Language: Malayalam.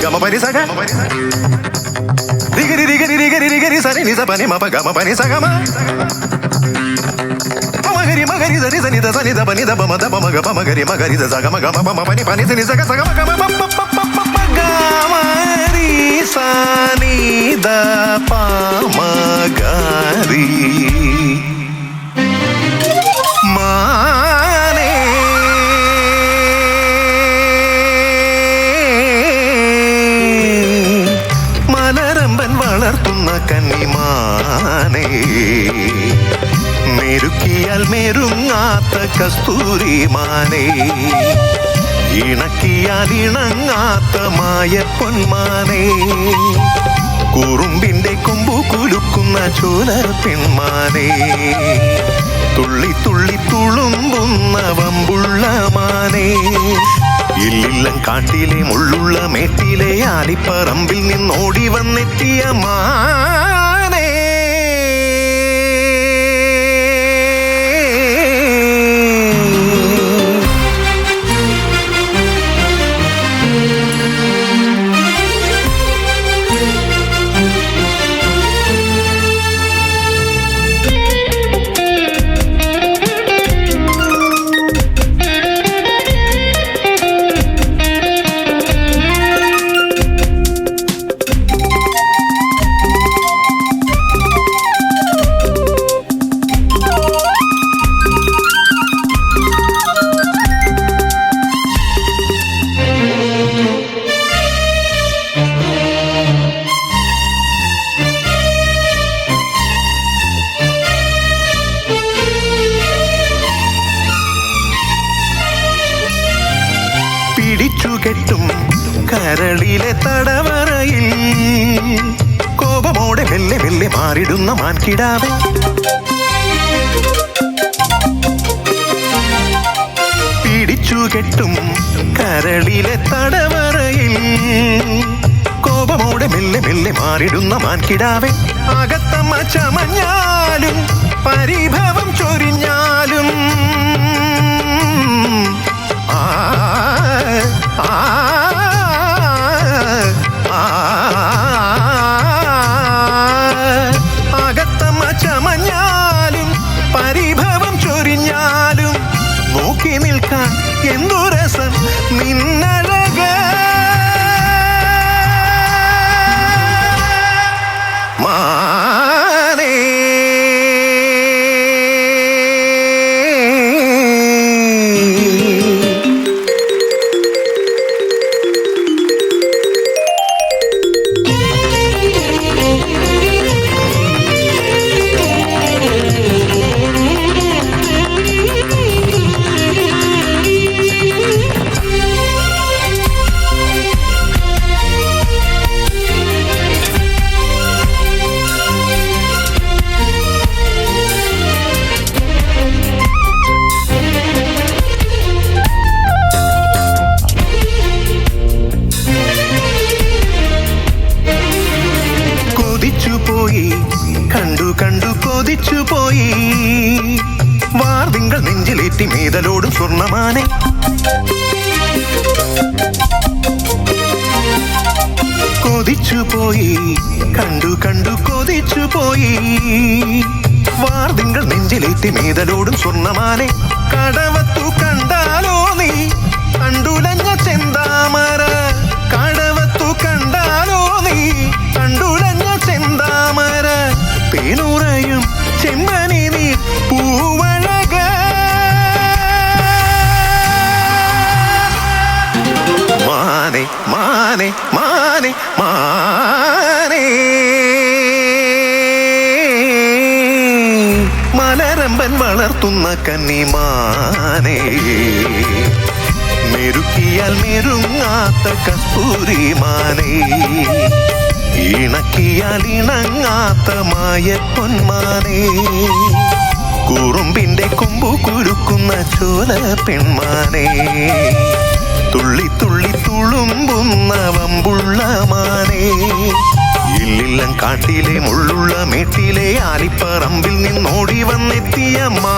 gama pani sa ga rigari rigari rigari rigari sa ni sa pani ma pa gama pani sa gama magari magari sa ni da pani da ba ma ga pa magari magari sa gama gama pa ma pani pani sa ni sa ga gama gama pa gama ri sa ni da pa magari മാനേ മലരമ്പൻ വളർത്തുന്ന കന്നിമാനേ മെരുക്കിയാൽ മെരുങ്ങാത്ത കസ്തൂരിമാനേ ഇണക്കിയാൽ ഇണങ്ങാത്ത മായപ്പൊന്മാനേ കുറുമ്പിന്റെ കൊമ്പു കുലുക്കുന്ന ചോല പെൺമാനേ തുള്ളി തുള്ളി തുളുമ്പുന്ന വമ്പുള്ള മാനേ ഇല്ലില്ലം കാട്ടിലെ മുള്ളുള്ള മേട്ടിലെ ആലിപ്പറമ്പിൽ നിന്നോടി വന്നെത്തിയ മാനേ പിടിച്ചുകെട്ടും കരളിലെ തടവറയിൽ കോപമോടെ മെല്ലെ മെല്ലെ മാറിടുന്ന മാൻകിടാവേ പിടിച്ചുകെട്ടും കരളിലെ തടവറയിൽ കോപമോടെ മെല്ലെ മെല്ലെ മാറിടുന്ന മാൻകിടാവേ അകത്തമ്മ ചമഞ്ഞാലും പരിഭവം ചൊരിഞ്ഞാലും അകത്തമ്മ ചമഞ്ഞാലും പരിഭവം ചൊരിഞ്ഞാലും നോക്കി നിൽക്കാൻ എന്തു രസം നിന്നഴക മാനേ കണ്ടു കണ്ടു കൊതിച്ചു പോയി വാർതിങ്കൾ നെഞ്ചിലേറ്റി മേതലോടും സ്വർണ്ണമാനെ കൊതിച്ചു പോയി കണ്ടു കണ്ടു കൊതിച്ചു പോയി വാർതിങ്കൾ നെഞ്ചിലേറ്റി മേതലോടും സ്വർണ്ണമാനെ കടവത്തു കണ്ടാലോ നീ കണ്ടുലഞ്ഞ ചെന്താമര കടവത്തു കണ്ടാലോ നീ കണ്ടുലഞ്ഞ ചെന്താമര തേനുറയും ചെമ്മനി നീ പൂവഴക മാനേ മാനേ മാനേ മാനേ മലരമ്പൻ വളർത്തുന്ന കന്നിമാനേ മെരുക്കിയാൽ മെരുങ്ങാത്ത കസ്തൂരിമാനേ ഇണക്കിയാൽ ഇണങ്ങാത്ത മായപ്പൊന്മാനേ കുറുമ്പിന്റെ കൊമ്പു കുലുക്കുന്ന ചോല പെൺമാനേ തുള്ളി തുള്ളി തുളുമ്പുന്ന വമ്പുള്ള മാനേ ഇല്ലില്ലം കാട്ടിലെ മുള്ളുള്ള മേട്ടിലെ ആലിപ്പറമ്പിൽ നിന്നോടി വന്നെത്തിയ മാ